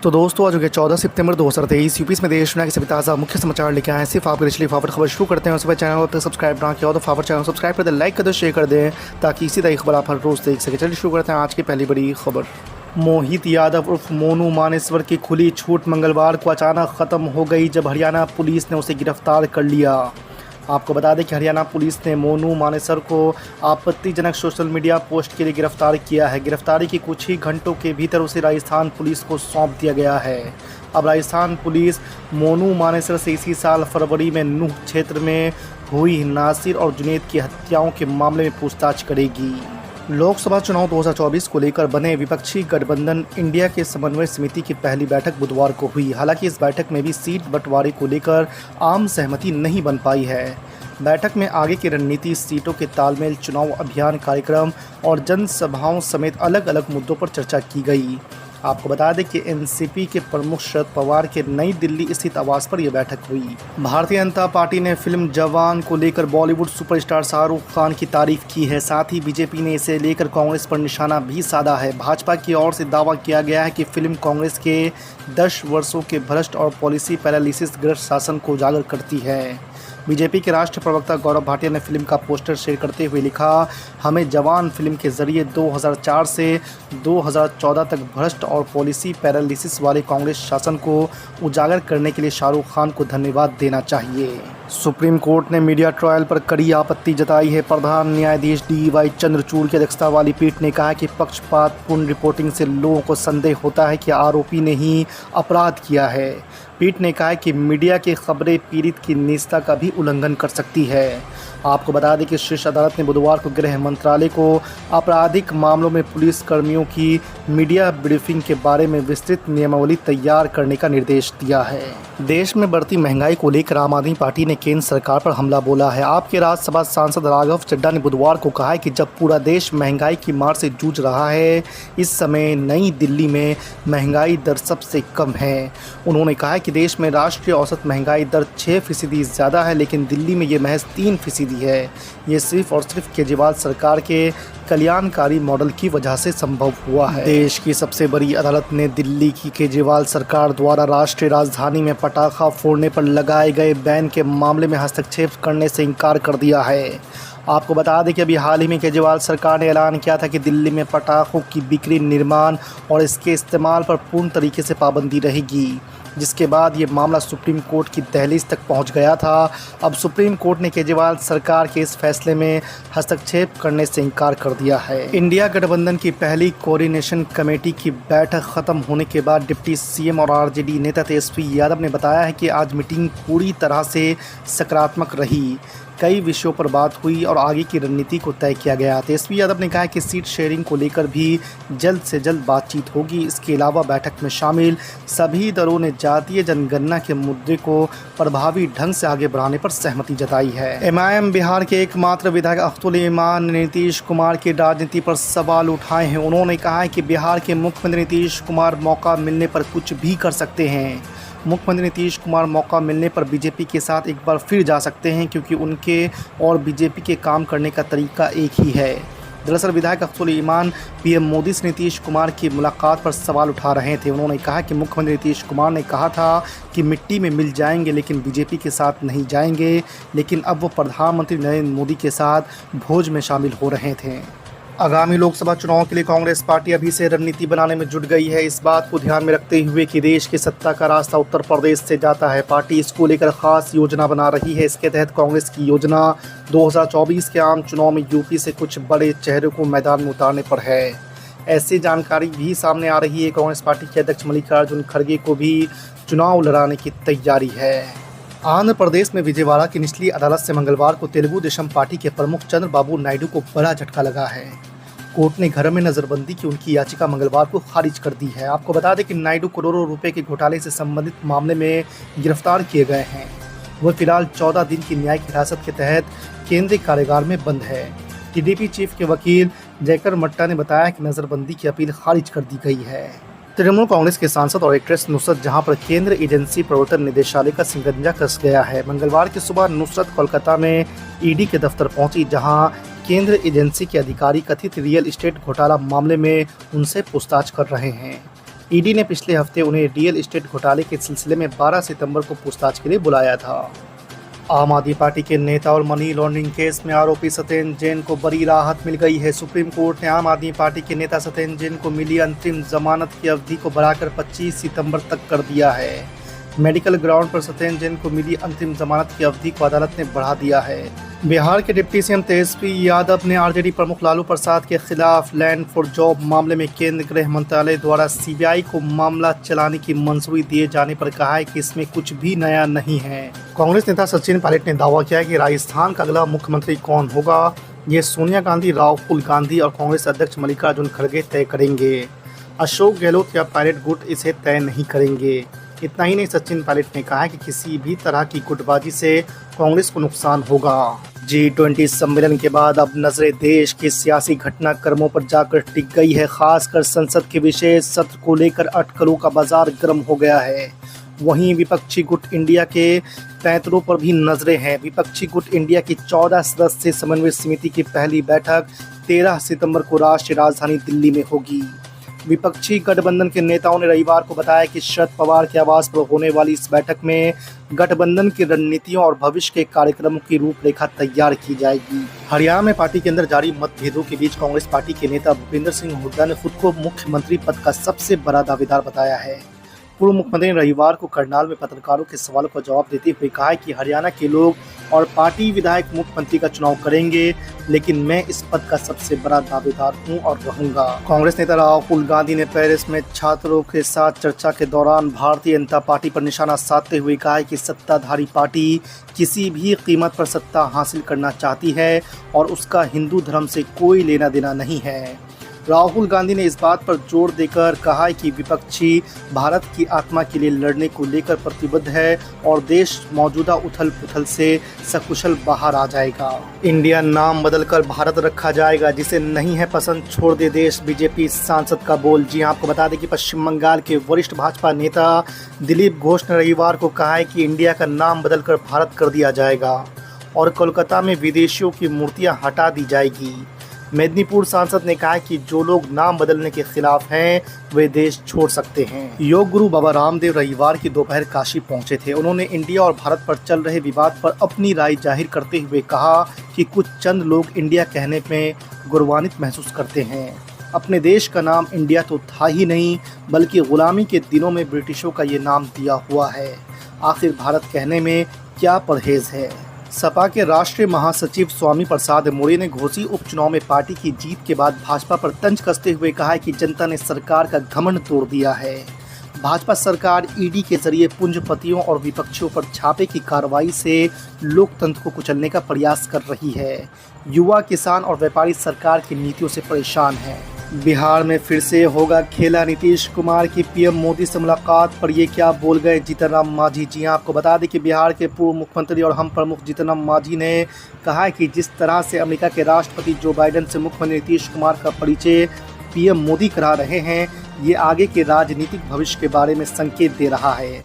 तो दोस्तों आज हो गया 14 सितंबर 2023 यूपी में देश दुनिया के सभी ताज़ा मुख्य समाचार लेके आए सिर्फ आपके लिए फावर खबर शुरू करते हैं। उसके बाद चैनल पर सब्सक्राइब ना किया हो तो फावर चैनल सब्सक्राइब कर दें, लाइक कर दें, शेयर कर दें ताकि इसी तरह खबर आप हर रोज़ देख सकें। चलिए शुरू करते हैं आज की पहली बड़ी खबर। मोहित यादव उर्फ मोनू मानेसर की खुली छूट मंगलवार को अचानक ख़त्म हो गई जब हरियाणा पुलिस ने उसे गिरफ्तार कर लिया। आपको बता दें कि हरियाणा पुलिस ने मोनू मानेसर को आपत्तिजनक सोशल मीडिया पोस्ट के लिए गिरफ्तार किया है। गिरफ्तारी के कुछ ही घंटों के भीतर उसे राजस्थान पुलिस को सौंप दिया गया है। अब राजस्थान पुलिस मोनू मानेसर से इसी साल फरवरी में नूह क्षेत्र में हुई नासिर और जुनैद की हत्याओं के मामले में पूछताछ करेगी। लोकसभा चुनाव 2024 को लेकर बने विपक्षी गठबंधन इंडिया के समन्वय समिति की पहली बैठक बुधवार को हुई। हालांकि इस बैठक में भी सीट बंटवारे को लेकर आम सहमति नहीं बन पाई है। बैठक में आगे की रणनीति, सीटों के तालमेल, चुनाव अभियान कार्यक्रम और जनसभाओं समेत अलग अलग मुद्दों पर चर्चा की गई। आपको बता दें कि एनसीपी के प्रमुख शरद पवार के नई दिल्ली स्थित आवास पर यह बैठक हुई। भारतीय जनता पार्टी ने फिल्म जवान को लेकर बॉलीवुड सुपरस्टार शाहरुख खान की तारीफ की है। साथ ही बीजेपी ने इसे लेकर कांग्रेस पर निशाना भी साधा है। भाजपा की ओर से दावा किया गया है कि फिल्म कांग्रेस के 10 वर्षों के भ्रष्ट और पॉलिसी पैरालिसिस ग्रस्त शासन को उजागर करती है। बीजेपी के राष्ट्रीय प्रवक्ता गौरव भाटिया ने फिल्म का पोस्टर शेयर करते हुए लिखा, हमें जवान फिल्म के जरिए 2004 से 2014 तक भ्रष्ट और पॉलिसी पैरालिसिस वाले कांग्रेस शासन को उजागर करने के लिए शाहरुख खान को धन्यवाद देना चाहिए। सुप्रीम कोर्ट ने मीडिया ट्रायल पर कड़ी आपत्ति जताई है। प्रधान न्यायाधीश DY चंद्रचूड़ की अध्यक्षता वाली पीठ ने कहा कि पक्षपातपूर्ण रिपोर्टिंग से लोगों को संदेह होता है कि आरोपी ने ही अपराध किया है। पीठ ने कहा कि मीडिया की खबरें पीड़ित की निजता का भी उल्लंघन कर सकती है। आपको बता दें कि शीर्ष अदालत ने बुधवार को गृह मंत्रालय को आपराधिक मामलों में पुलिस कर्मियों की मीडिया ब्रीफिंग के बारे में विस्तृत नियमावली तैयार करने का निर्देश दिया है। देश में बढ़ती महंगाई को लेकर आम आदमी पार्टी ने केंद्र सरकार पर हमला बोला है। आपके राज्यसभा सांसद राघव चड्ढा ने बुधवार को कहा है कि जब पूरा देश महंगाई की मार से जूझ रहा है, इस समय नई दिल्ली में महंगाई दर सबसे कम है। उन्होंने कहा कि देश में राष्ट्रीय औसत महंगाई दर 6% ज़्यादा है, लेकिन दिल्ली में ये महज 3% है। ये सिर्फ और सिर्फ केजरीवाल सरकार के कल्याणकारी मॉडल की वजह से संभव हुआ है। देश की सबसे बड़ी अदालत ने दिल्ली की केजरीवाल सरकार द्वारा राष्ट्रीय राजधानी में पटाखा फोड़ने पर लगाए गए बैन के मामले में हस्तक्षेप करने से इनकार कर दिया है। आपको बता दें कि अभी हाल ही में केजरीवाल सरकार ने ऐलान किया था कि दिल्ली में पटाखों की बिक्री, निर्माण और इसके इस्तेमाल पर पूर्ण तरीके से पाबंदी रहेगी, जिसके बाद ये मामला सुप्रीम कोर्ट की दहलीज तक पहुंच गया था। अब सुप्रीम कोर्ट ने केजरीवाल सरकार के इस फैसले में हस्तक्षेप करने से इनकार कर दिया है। इंडिया गठबंधन की पहली कोऑर्डिनेशन कमेटी की बैठक खत्म होने के बाद डिप्टी CM और RJD नेता तेजस्वी यादव ने बताया है कि आज मीटिंग पूरी तरह से सकारात्मक रही। कई विषयों पर बात हुई और आगे की रणनीति को तय किया गया। तेजस्वी यादव ने कहा कि सीट शेयरिंग को लेकर भी जल्द से जल्द बातचीत होगी। इसके अलावा बैठक में शामिल सभी दलों ने जातीय जनगणना के मुद्दे को प्रभावी ढंग से आगे बढ़ाने पर सहमति जताई है। MIM बिहार के एकमात्र विधायक अख्तुल ईमान ने नीतीश कुमार की राजनीति पर सवाल उठाए हैं। उन्होंने कहा है कि बिहार के मुख्यमंत्री नीतीश कुमार मौका मिलने पर कुछ भी कर सकते हैं। मुख्यमंत्री नीतीश कुमार मौका मिलने पर बीजेपी के साथ एक बार फिर जा सकते हैं, क्योंकि उनके और बीजेपी के काम करने का तरीका एक ही है। दरअसल विधायक अख्तुल ईमान PM मोदी से नीतीश कुमार की मुलाकात पर सवाल उठा रहे थे। उन्होंने कहा कि मुख्यमंत्री नीतीश कुमार ने कहा था कि मिट्टी में मिल जाएंगे लेकिन बीजेपी के साथ नहीं जाएंगे, लेकिन अब वो प्रधानमंत्री नरेंद्र मोदी के साथ भोज में शामिल हो रहे थे। आगामी लोकसभा चुनाव के लिए कांग्रेस पार्टी अभी से रणनीति बनाने में जुट गई है। इस बात को ध्यान में रखते हुए कि देश की सत्ता का रास्ता उत्तर प्रदेश से जाता है, पार्टी इसको लेकर खास योजना बना रही है। इसके तहत कांग्रेस की योजना 2024 के आम चुनाव में यूपी से कुछ बड़े चेहरों को मैदान में उतारने पर है। ऐसी जानकारी भी सामने आ रही है। कांग्रेस पार्टी के अध्यक्ष मल्लिकार्जुन खड़गे को भी चुनाव लड़ाने की तैयारी है। आंध्र प्रदेश में विजयवाड़ा की निचली अदालत से मंगलवार को तेलुगु देशम पार्टी के प्रमुख चंद्रबाबू नायडू को बड़ा झटका लगा है। कोर्ट ने घर में नजरबंदी की उनकी याचिका मंगलवार को खारिज कर दी है। आपको बता दें कि नायडू करोड़ों रुपए के घोटाले से संबंधित मामले में गिरफ्तार किए गए हैं। वह फिलहाल 14 दिन की न्यायिक हिरासत के तहत केंद्रीय कारागार में बंद है। TDP चीफ के वकील जयकर मट्टा ने बताया कि नजरबंदी की अपील खारिज कर दी गई है। तृणमूल कांग्रेस के सांसद और एक्ट्रेस नुसरत जहां पर केंद्र एजेंसी प्रवर्तन निदेशालय का शिकंजा कस गया है। मंगलवार की सुबह नुसरत कोलकाता में ED के दफ्तर पहुंची, जहां केंद्र एजेंसी के अधिकारी कथित रियल एस्टेट घोटाला मामले में उनसे पूछताछ कर रहे हैं। ईडी ने पिछले हफ्ते उन्हें रियल एस्टेट घोटाले के सिलसिले में 12 सितंबर को पूछताछ के लिए बुलाया था। आम आदमी पार्टी के नेता और मनी लॉन्ड्रिंग केस में आरोपी सत्येंद्र जैन को बड़ी राहत मिल गई है। सुप्रीम कोर्ट ने आम आदमी पार्टी के नेता सत्येंद्र जैन को मिली अंतरिम जमानत की अवधि को बढ़ाकर 25 सितंबर तक कर दिया है। मेडिकल ग्राउंड पर सत्येंद्र जैन को मिली अंतरिम जमानत की अवधि को अदालत ने बढ़ा दिया है। बिहार के डिप्टी सीएम तेजस्वी यादव ने आरजेडी प्रमुख लालू प्रसाद के खिलाफ लैंड फॉर जॉब मामले में केंद्र गृह मंत्रालय द्वारा सीबीआई को मामला चलाने की मंजूरी दिए जाने पर कहा है कि इसमें कुछ भी नया नहीं है। कांग्रेस नेता सचिन पायलट ने दावा किया है कि राजस्थान का अगला मुख्यमंत्री कौन होगा, ये सोनिया गांधी, राहुल गांधी और कांग्रेस अध्यक्ष मल्लिकार्जुन खड़गे तय करेंगे। अशोक गहलोत या पायलट गुट इसे तय नहीं करेंगे। इतना ही नहीं, सचिन पायलट ने कहा है कि किसी भी तरह की गुटबाजी से कांग्रेस को नुकसान होगा। G20 सम्मेलन के बाद अब नजरें देश के सियासी घटनाक्रमों पर जाकर टिक गई है। खासकर संसद के विशेष सत्र को लेकर अटकलों का बाजार गर्म हो गया है। वहीं विपक्षी गुट इंडिया के पैंतरों पर भी नजरें हैं। विपक्षी गुट इंडिया की 14 सदस्यीय समन्वय समिति की पहली बैठक 13 सितंबर को राष्ट्रीय राजधानी दिल्ली में होगी। विपक्षी गठबंधन के नेताओं ने रविवार को बताया कि शरद पवार के आवास पर होने वाली इस बैठक में गठबंधन की रणनीतियों और भविष्य के कार्यक्रमों की रूपरेखा तैयार की जाएगी। हरियाणा में पार्टी के अंदर जारी मतभेदों के बीच कांग्रेस पार्टी के नेता भूपेंद्र सिंह हुड्डा ने खुद को मुख्यमंत्री पद का सबसे बड़ा दावेदार बताया है। पूर्व मुख्यमंत्री ने रविवार को करनाल में पत्रकारों के सवालों का जवाब देते हुए कहा कि हरियाणा के लोग और पार्टी विधायक मुख्यमंत्री का चुनाव करेंगे, लेकिन मैं इस पद का सबसे बड़ा दावेदार हूं और रहूंगा। कांग्रेस नेता राहुल गांधी ने पेरिस में छात्रों के साथ चर्चा के दौरान भारतीय जनता पार्टी पर निशाना साधते हुए कहा कि सत्ताधारी पार्टी किसी भी कीमत पर सत्ता हासिल करना चाहती है और उसका हिंदू धर्म से कोई लेना देना नहीं है। राहुल गांधी ने इस बात पर जोर देकर कहा कि विपक्षी भारत की आत्मा के लिए लड़ने को लेकर प्रतिबद्ध है और देश मौजूदा उथल पुथल से सकुशल बाहर आ जाएगा। इंडिया नाम बदलकर भारत रखा जाएगा, जिसे नहीं है पसंद छोड़ दे देश, बीजेपी सांसद का बोल। जी आपको बता दें कि पश्चिम बंगाल के वरिष्ठ भाजपा नेता दिलीप घोष ने रविवार को कहा है कि इंडिया का नाम बदलकर भारत कर दिया जाएगा और कोलकाता में विदेशियों की मूर्तियां हटा दी जाएगी। मेदिनीपुर सांसद ने कहा कि जो लोग नाम बदलने के खिलाफ हैं वे देश छोड़ सकते हैं। योग गुरु बाबा रामदेव रविवार की दोपहर काशी पहुंचे थे। उन्होंने इंडिया और भारत पर चल रहे विवाद पर अपनी राय जाहिर करते हुए कहा कि कुछ चंद लोग इंडिया कहने में गौरवान्वित महसूस करते हैं। अपने देश का नाम इंडिया तो था ही नहीं, बल्कि गुलामी के दिनों में ब्रिटिशों का ये नाम दिया हुआ है। आखिर भारत कहने में क्या परहेज है। सपा के राष्ट्रीय महासचिव स्वामी प्रसाद मौर्य ने घोसी उपचुनाव में पार्टी की जीत के बाद भाजपा पर तंज कसते हुए कहा कि जनता ने सरकार का घमंड तोड़ दिया है। भाजपा सरकार ईडी के जरिए पूंजीपतियों और विपक्षियों पर छापे की कार्रवाई से लोकतंत्र को कुचलने का प्रयास कर रही है। युवा, किसान और व्यापारी सरकार की नीतियों से परेशान हैं। बिहार में फिर से होगा खेला। नीतीश कुमार की पीएम मोदी से मुलाकात पर ये क्या बोल गए जीतन राम मांझी। जी आपको बता दें कि बिहार के पूर्व मुख्यमंत्री और हम प्रमुख जीतन राम मांझी ने कहा है कि जिस तरह से अमेरिका के राष्ट्रपति जो बाइडेन से मुख्यमंत्री नीतीश कुमार का परिचय पीएम मोदी करा रहे हैं, ये आगे के राजनीतिक भविष्य के बारे में संकेत दे रहा है।